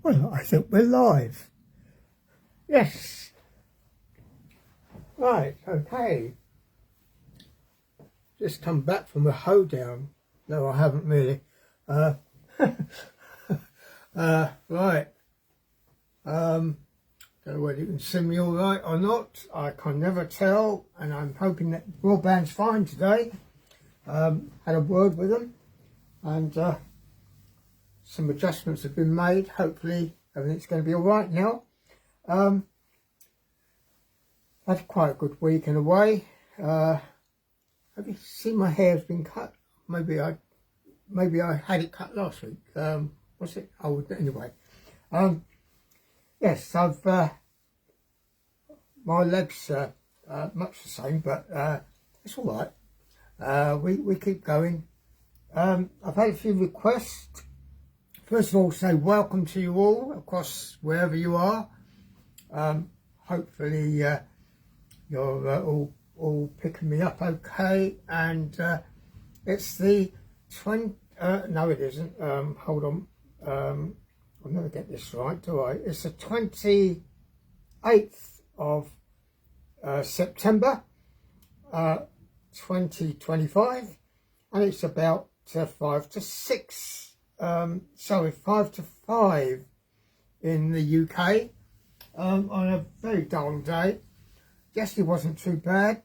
Well, I think we're live. Yes. Right, okay. Just come back from a hoedown. No, I haven't really. Right. Don't know whether you can see me all right or not. I can never tell, and I'm hoping that the broadband's fine today. Had a word with them, and some adjustments have been made. Hopefully everything's going to be all right now. Had quite a good week in a way. Have you seen my hair's been cut? Maybe I had it cut last week. What's it? Oh, anyway. Yes, I've my legs much the same, but it's all right. We keep going. I've had a few requests. First of all, say welcome to you all across wherever you are. Hopefully you're all picking me up okay. And it's the 20. No, it isn't. Hold on. I'll never get this right, do I? It's the 28th of September 2025, and it's about 5 to 6. Sorry, 5 to 5 in the UK on a very dull day. Yesterday wasn't too bad.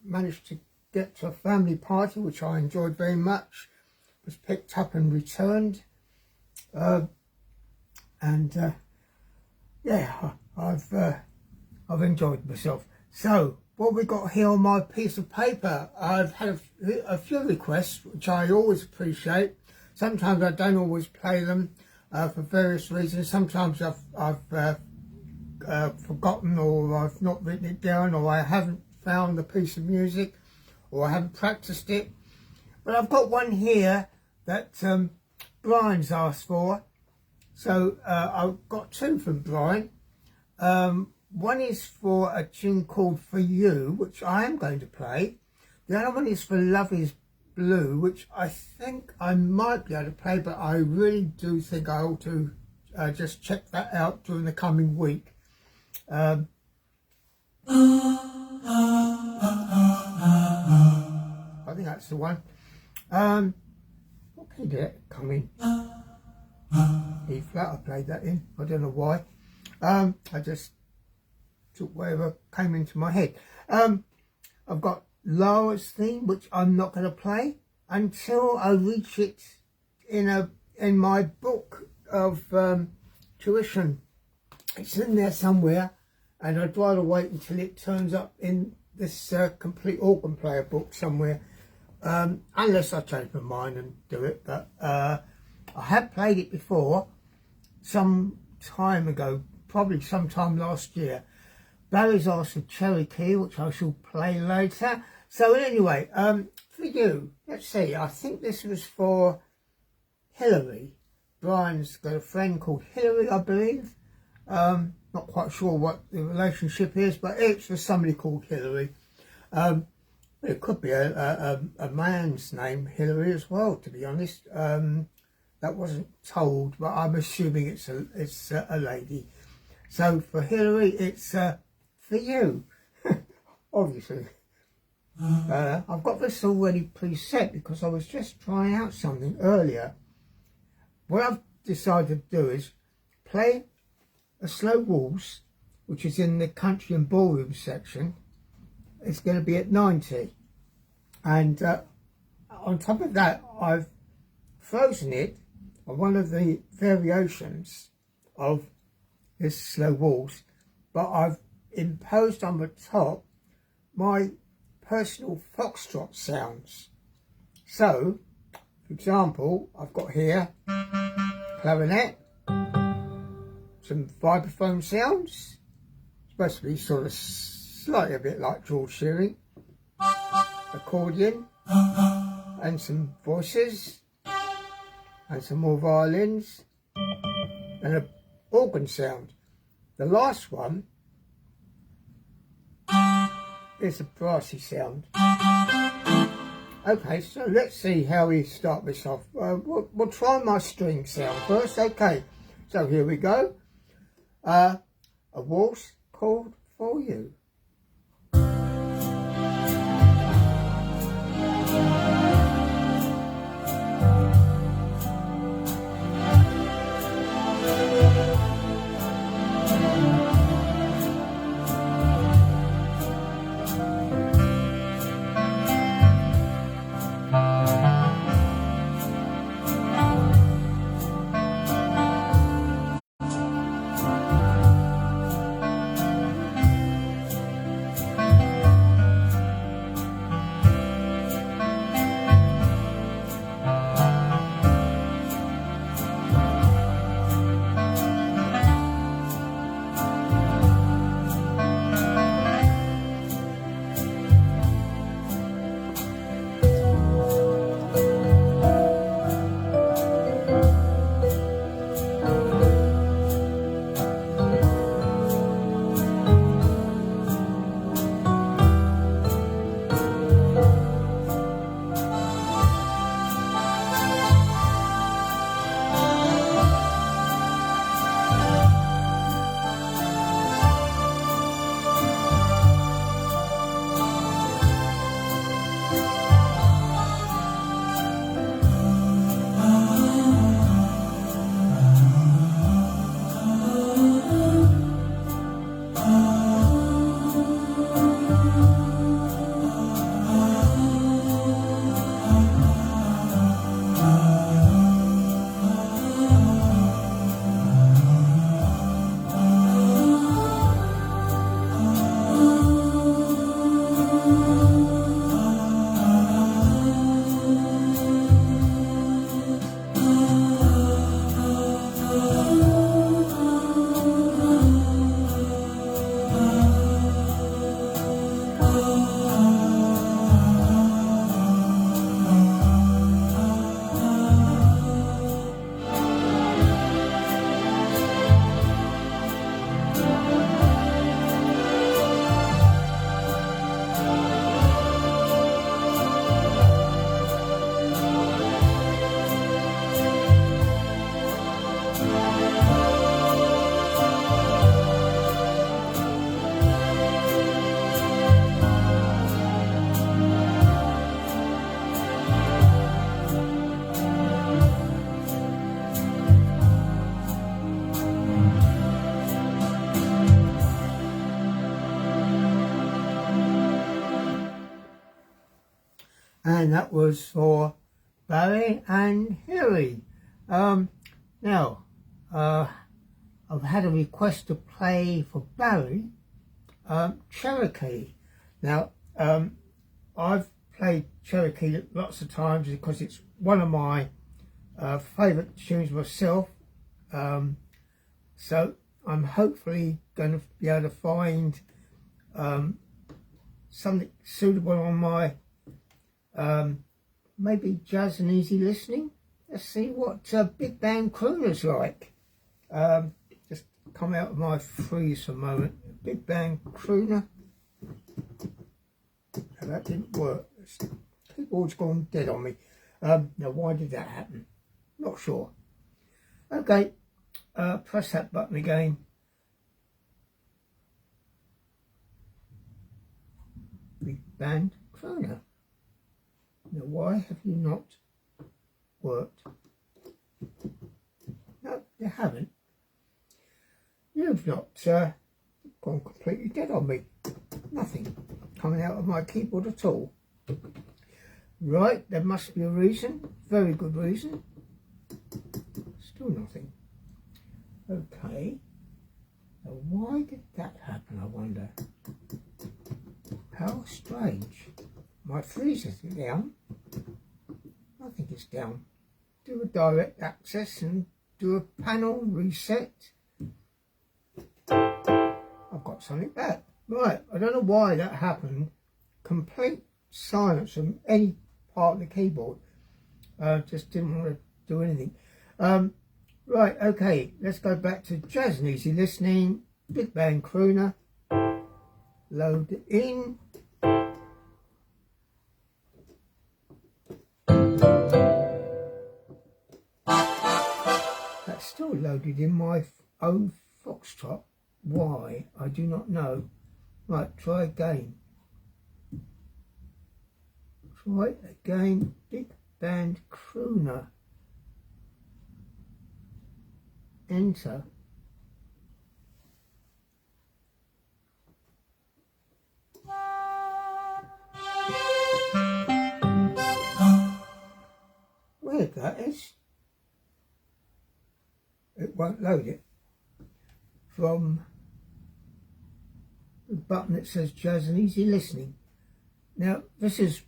Managed to get to a family party, which I enjoyed very much. Was picked up and returned. Yeah, I've enjoyed myself. So, what we got here on my piece of paper, I've had a few requests, which I always appreciate. Sometimes I don't always play them for various reasons. Sometimes I've forgotten, or I've not written it down, or I haven't found the piece of music, or I haven't practiced it. But I've got one here that Brian's asked for. So I've got two from Brian. One is for a tune called For You, which I am going to play. The other one is for Love Is Blue, which I think I might be able to play, but I really do think I ought to just check that out during the coming week. I think that's the one. What key did it come in? E flat, I played that in. I don't know why. I just took whatever came into my head. I've got Laura's theme, which I'm not going to play until I reach it in my book of tuition. It's in there somewhere, and I'd rather wait until it turns up in this complete organ player book somewhere, unless I change my mind and do it. But I have played it before some time ago, probably sometime last year. Barry's asked for Cherokee, which I shall play later. So anyway, for you, let's see, I think this was for Hillary. Brian's got a friend called Hillary, I believe. Not quite sure what the relationship is, but it's for somebody called Hillary. It could be a man's name, Hillary, as well, to be honest. That wasn't told, but I'm assuming it's a lady. So for Hillary, it's For You, obviously. I've got this already preset because I was just trying out something earlier. What I've decided to do is play a slow waltz, which is in the country and ballroom section. It's going to be at 90. And on top of that, I've frozen it on one of the variations of this slow waltz, but I've imposed on the top my personal foxtrot sounds. So, for example, I've got here clarinet, some vibraphone sounds, supposed to be sort of slightly a bit like George Shearing, accordion, and some voices, and some more violins, and an organ sound. The last one is a brassy sound. Okay, so let's see how we start this off. We'll try my string sound first. Okay, So here we go. A waltz called For You. And that was for Barry and Harry. Now, I've had a request to play for Barry, Cherokee. Now, I've played Cherokee lots of times because it's one of my favourite tunes myself. So I'm hopefully going to be able to find something suitable on my maybe jazz and easy listening. Let's see what big band crooner's like. Just come out of my freeze for a moment. Big band crooner. No, that didn't work. The keyboard's gone dead on me. Now why did that happen? Not sure. Okay, press that button again. Big band crooner. Now why have you not worked? No, you haven't. You've not gone completely dead on me. Nothing coming out of my keyboard at all. Right, there must be a reason. Very good reason. Still nothing. Okay. Now why did that happen, I wonder? How strange. My freezer's down. Nothing is down. Do a direct access and do a panel reset. I've got something back. Right, I don't know why that happened. Complete silence from any part of the keyboard. Just didn't want to do anything. Right, okay, let's go back to jazz and easy listening. Big band crooner. Load it in. That's still loaded in my own foxtrot. Why? I do not know. Right, try again. Try again. Big band crooner. Enter. Weird that is. It won't load it from the button that says Jazz and Easy Listening. Now this is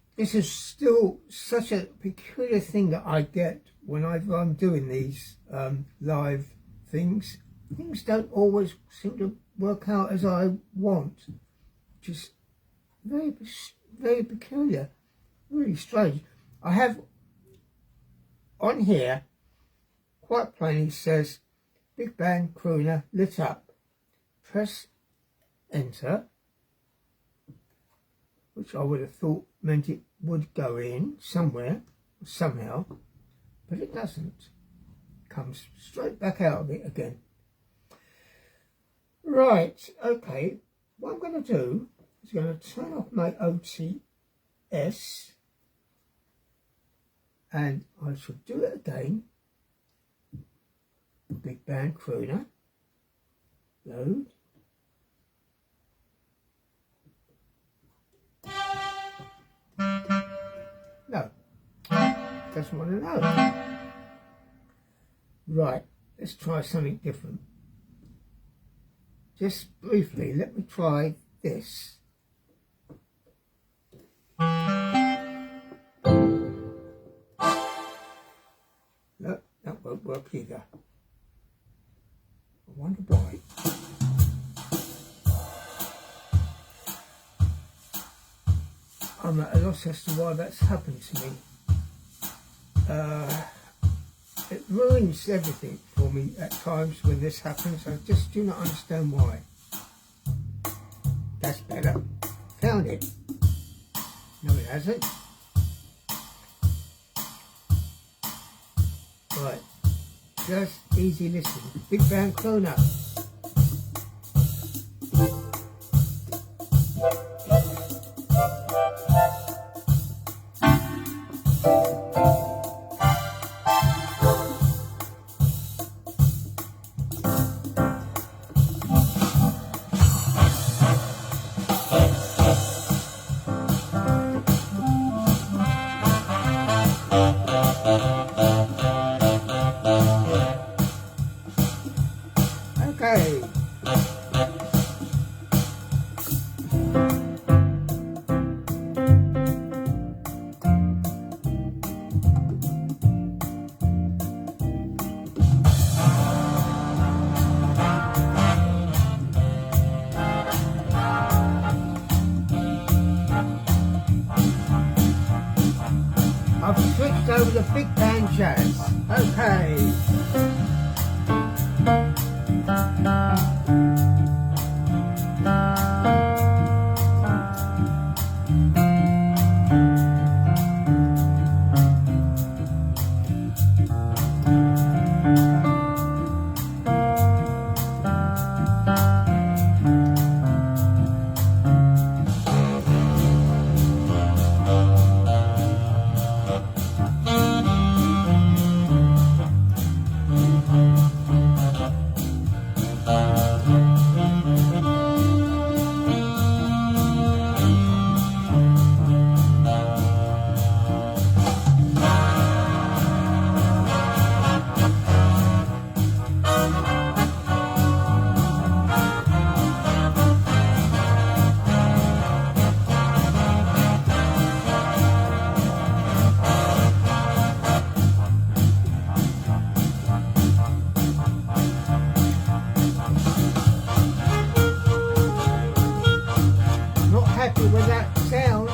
still such a peculiar thing that I get whenever I'm doing these live things. Things don't always seem to work out as I want. Just very peculiar, really strange. I have on here quite plainly says Big Band Crooner lit up. Press enter, which I would have thought meant it would go in somewhere, somehow, but it doesn't. It comes straight back out of it again. Right, okay, what I'm going to do is going to turn off my OTS, and I shall do it again. Big Band Crooner, load. No, doesn't want to know. Right, let's try something different. Just briefly, let me try this. No, that won't work either. I wonder why. I'm at a loss as to why that's happened to me. It ruins everything for me at times when this happens. I just do not understand why. That's better. Found it. No, it hasn't. Right. Just easy listening. Big Band Crooner. Okay. I've switched over to Big Band Jazz. Okay. With that sound.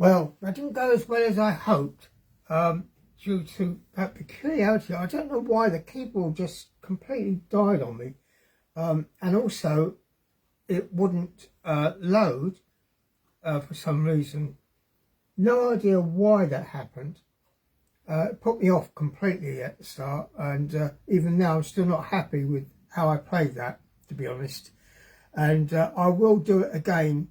Well, that didn't go as well as I hoped, due to that peculiarity. I don't know why the keyboard just completely died on me, and also it wouldn't load for some reason. No idea why that happened. It put me off completely at the start, and even now I'm still not happy with how I played that, to be honest. And I will do it again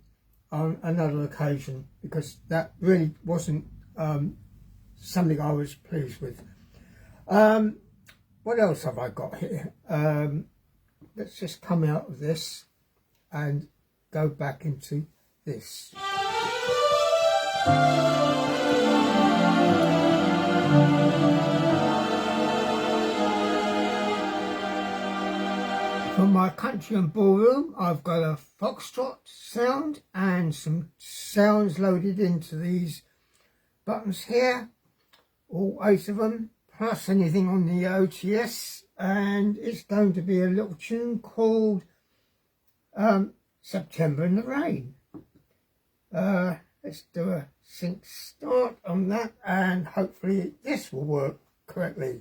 on another occasion, because that really wasn't something I was pleased with. What else have I got here? Let's just come out of this and go back into this. For my country and ballroom, I've got a foxtrot sound and some sounds loaded into these buttons here, all 8 of them, plus anything on the OTS, and it's going to be a little tune called September in the Rain. Let's do a sync start on that, and hopefully this will work correctly.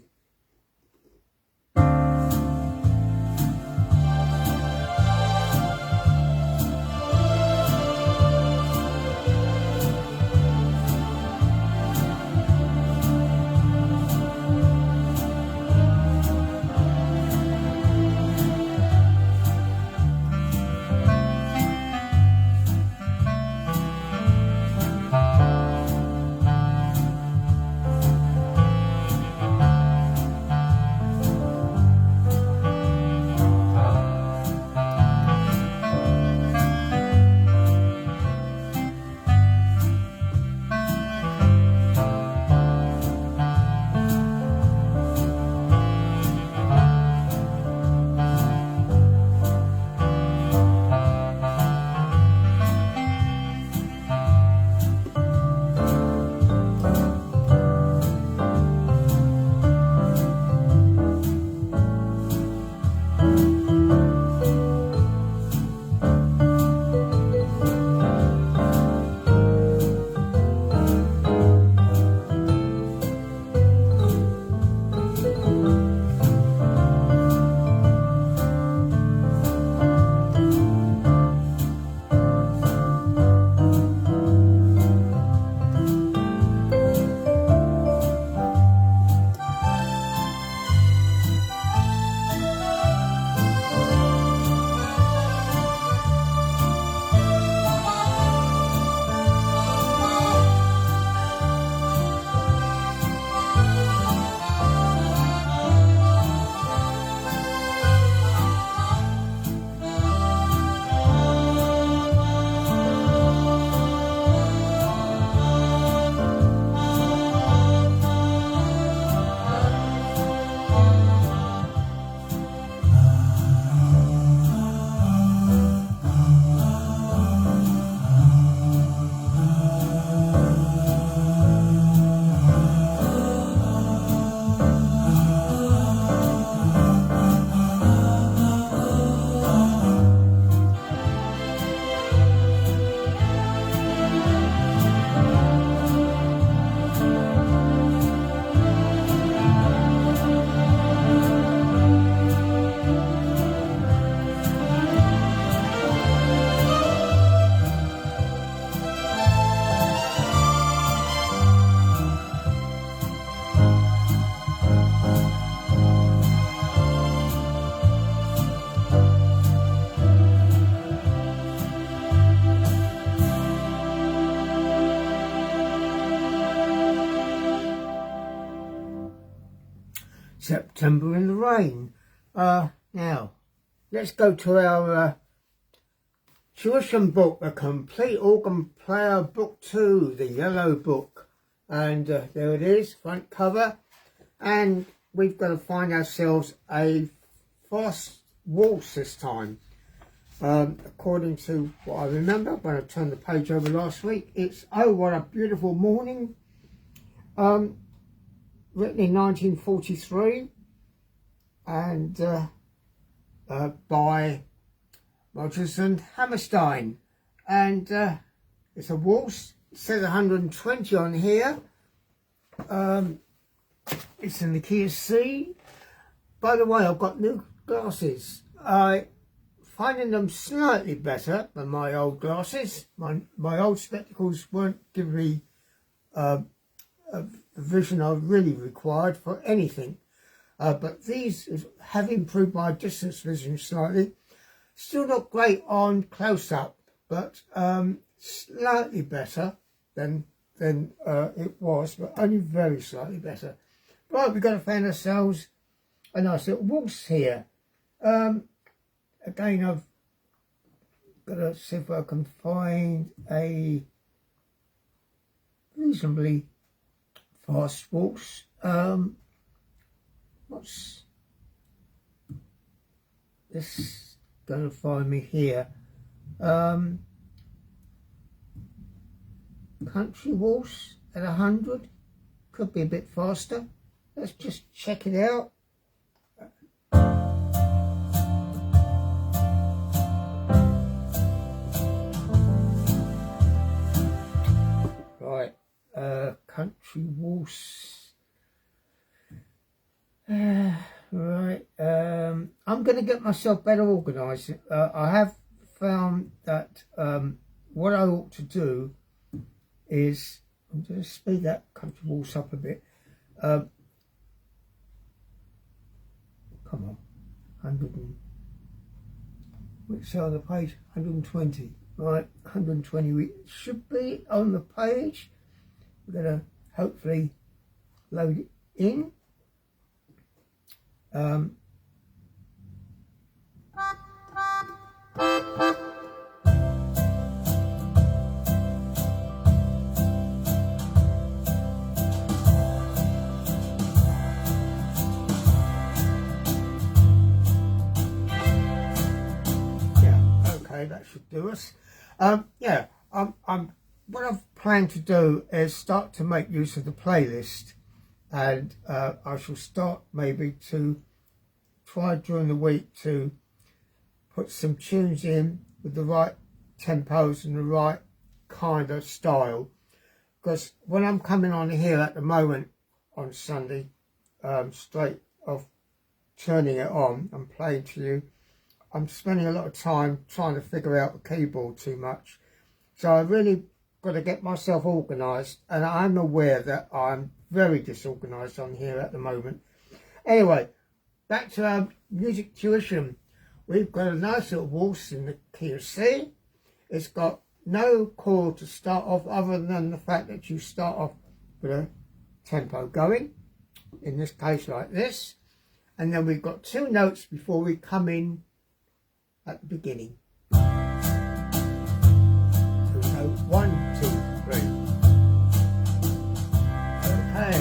September in the Rain. Now, let's go to our tuition book, A Complete Organ Player Book 2, the yellow book. And there it is, front cover. And we've got to find ourselves a fast waltz this time. According to what I remember when I turned the page over last week, it's Oh What a Beautiful Morning. Written in 1943 and by Rodgers and Hammerstein, and it's a waltz It says 120 on here. It's in the Kia C. By the way, I've got new glasses. I finding them slightly better than my old glasses. My old spectacles weren't giving me the vision I really required for anything. But these have improved my distance vision slightly. Still not great on close-up, but slightly better than it was, but only very slightly better. Right, we've got to find ourselves a nice little waltz here. Again, I've got to see if I can find a reasonably fast waltz. What's this going to find me here? Country waltz at 100, could be a bit faster. Let's just check it out. Right, country waltz. Right, I'm going to get myself better organised. I have found that what I ought to do is, I'm going to speed that country waltz up a bit. Come on, 100 and, which on the page? 120. Right, 120 we should be on the page. We're going to hopefully load it in. That should do us. Yeah, what I've planned to do is start to make use of the playlist, and I shall start maybe to try during the week to put some tunes in with the right tempos and the right kind of style, because when I'm coming on here at the moment on Sunday, straight off turning it on and playing to you, I'm spending a lot of time trying to figure out the keyboard too much. So I really got to get myself organised, and I'm aware that I'm very disorganised on here at the moment. Anyway, back to our music tuition. We've got a nice little waltz in the Kia C. It's got no chord to start off other than the fact that you start off with a tempo going, in this case like this. And then we've got two notes before we come in at the beginning. So note 1, 2, 3. Okay.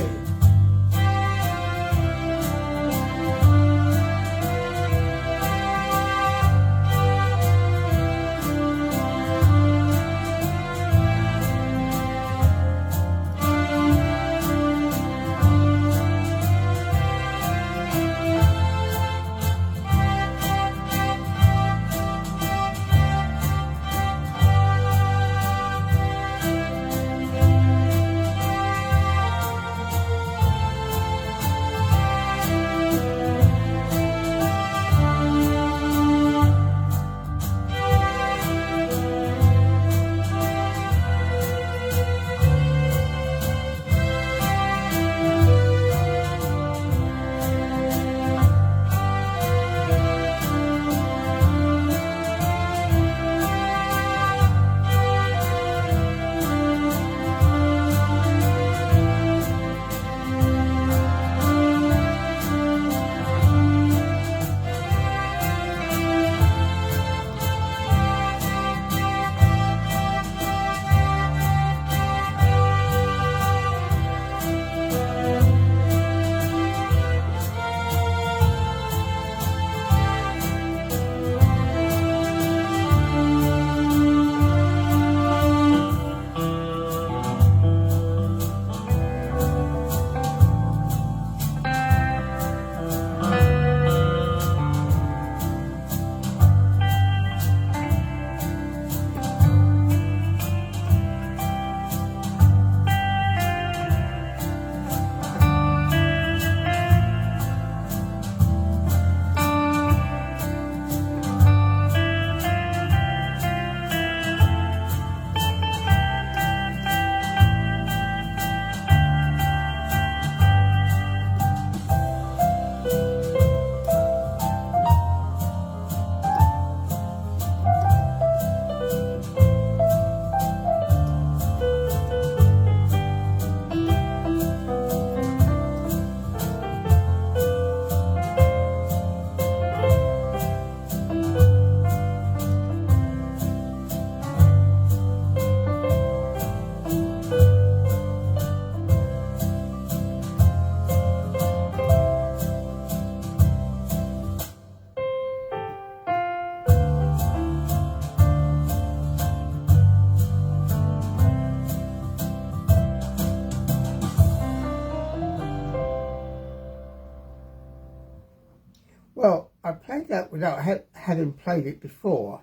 without having played it before,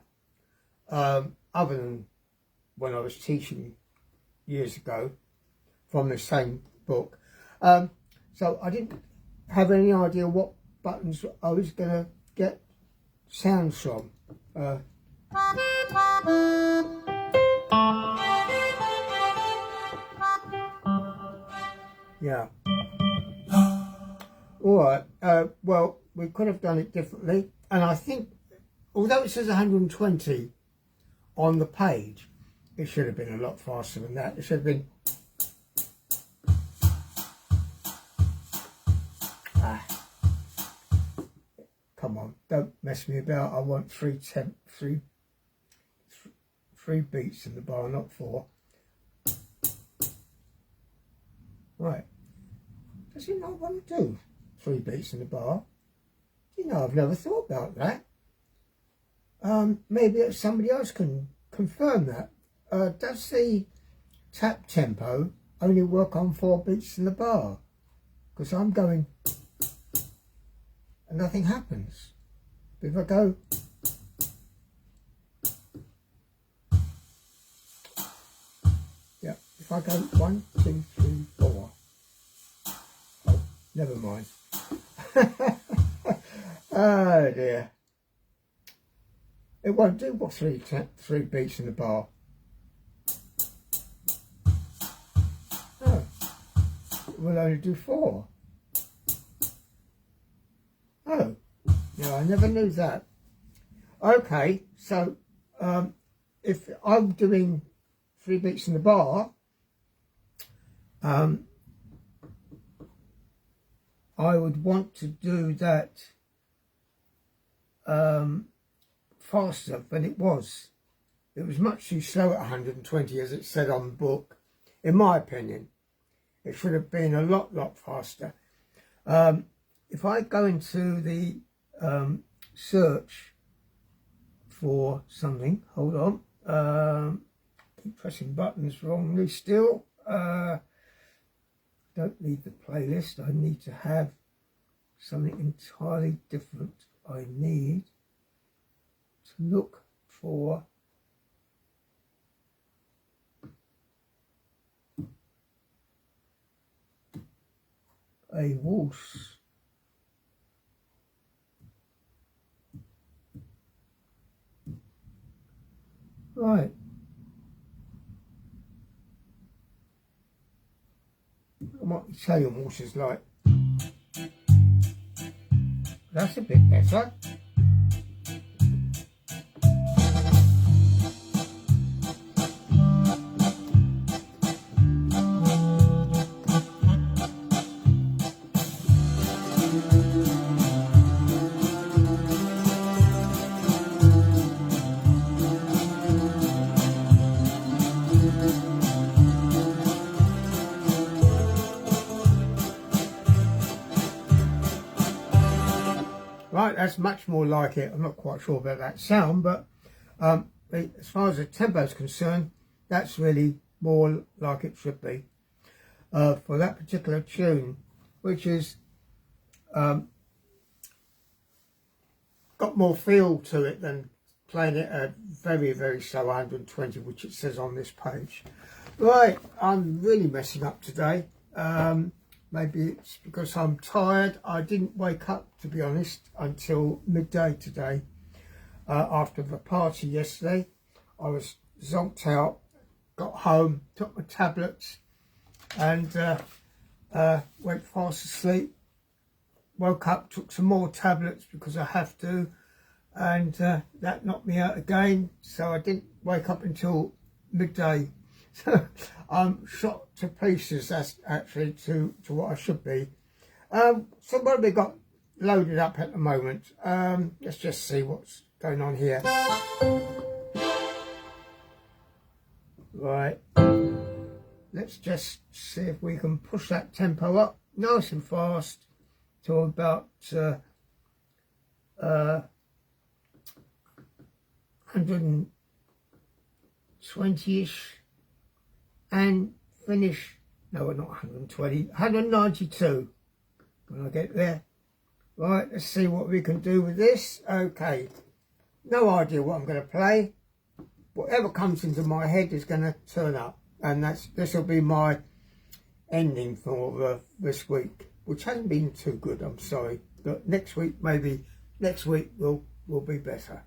other than when I was teaching years ago from the same book. So I didn't have any idea what buttons I was going to get sounds from. Yeah. Alright, well, we could have done it differently, and I think, although it says 120 on the page, it should have been a lot faster than that. It should have been... Come on, don't mess me about. I want three beats in the bar, not 4. Right. Does it not want to do 3 beats in the bar? You know, I've never thought about that. Maybe somebody else can confirm that. Does the tap tempo only work on 4 beats in the bar? Because I'm going and nothing happens. But if I go, yeah, if I go 1, 2, 3, 4. Oh, never mind. Oh dear. It won't do what 3 beats in the bar. No, it will only do 4. Oh, no, I never knew that. Okay, so if I'm doing 3 beats in the bar, I would want to do that faster than it was. It was much too slow at 120, as it said on the book. In my opinion, it should have been a lot faster. If I go into the search for something, hold on, keep pressing buttons wrongly still. Don't need the playlist. I need to have something entirely different. I need to look for a waltz. Right. What Italian waltz is like. That's a bit better. Right, that's much more like it. I'm not quite sure about that sound, but as far as the tempo is concerned, that's really more like it should be for that particular tune, which is got more feel to it than playing it at very slow 120, which it says on this page. Right, I'm really messing up today. Maybe it's because I'm tired. I didn't wake up, to be honest, until midday today. After the party yesterday, I was zonked out, got home, took my tablets and went fast asleep. Woke up, took some more tablets because I have to, and that knocked me out again. So I didn't wake up until midday. So I'm shot to pieces. That's actually to what I should be. So what have we got loaded up at the moment? Let's just see what's going on here. Right. Let's just see if we can push that tempo up nice and fast to about 120-ish. And finish, no, not 120, 192 when I get there. Right, let's see what we can do with this. Okay, no idea what I'm going to play. Whatever comes into my head is going to turn up, and this will be my ending for this week, which hasn't been too good, I'm sorry, but next week will be better.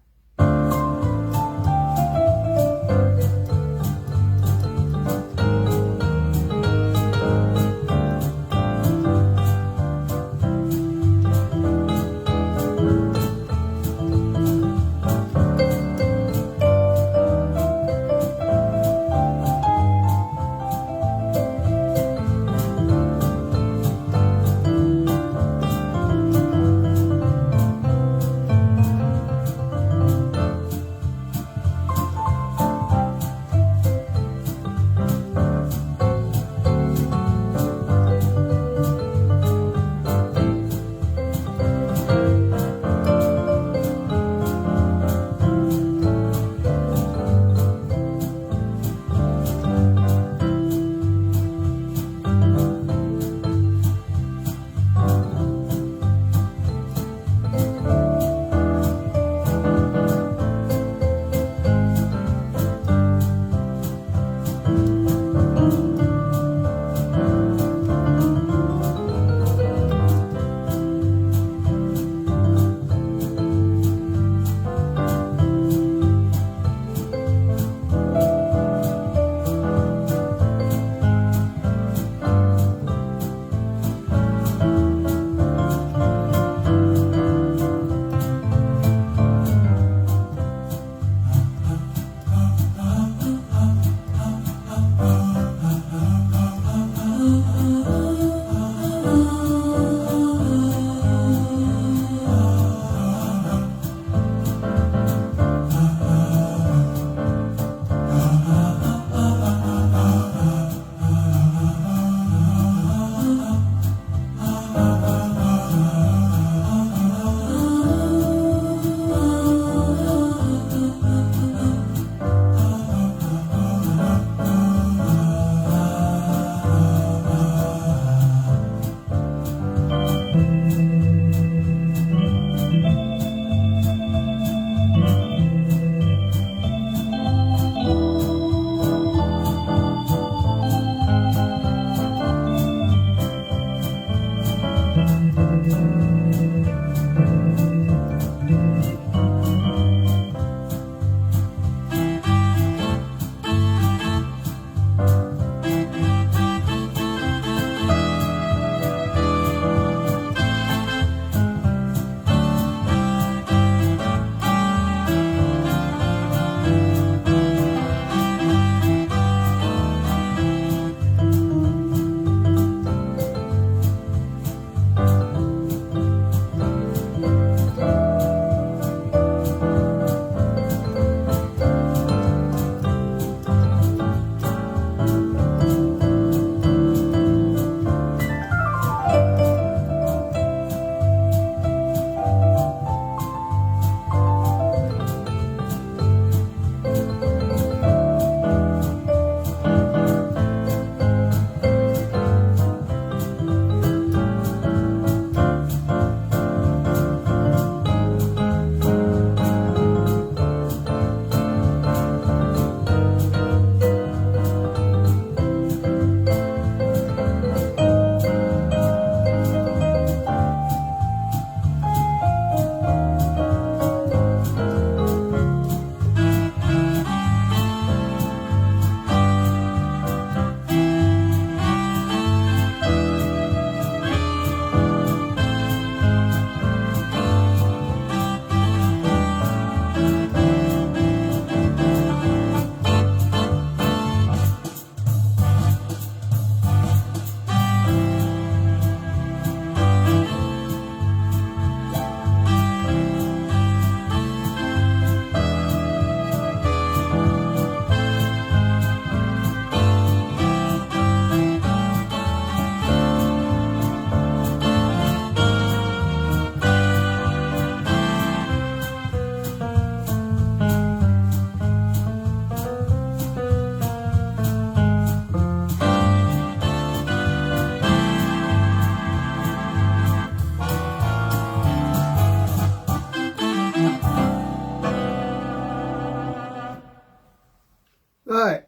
Right,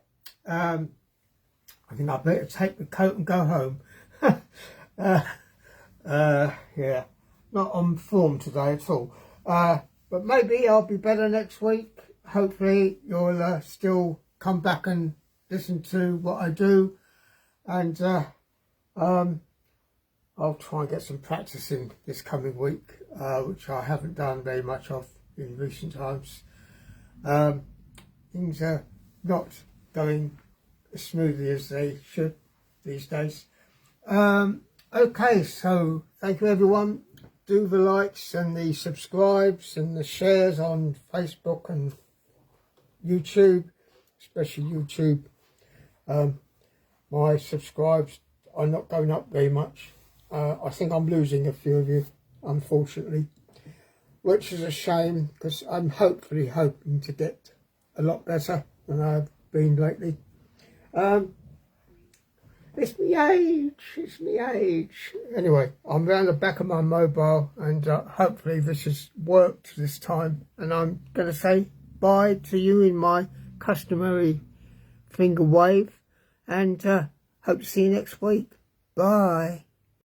I think I better take the coat and go home. Yeah, not on form today at all. But maybe I'll be better next week. Hopefully you'll still come back and listen to what I do. And I'll try and get some practice in this coming week, which I haven't done very much of in recent times. Things are not going as smoothly as they should these days. Okay, so thank you everyone. Do the likes and the subscribes and the shares on Facebook and YouTube, especially YouTube. My subscribes are not going up very much. I think I'm losing a few of you, unfortunately, which is a shame because I'm hoping to get a lot better than I've been lately. It's me age. Anyway, I'm round the back of my mobile and hopefully this has worked this time. And I'm going to say bye to you in my customary finger wave and hope to see you next week. Bye.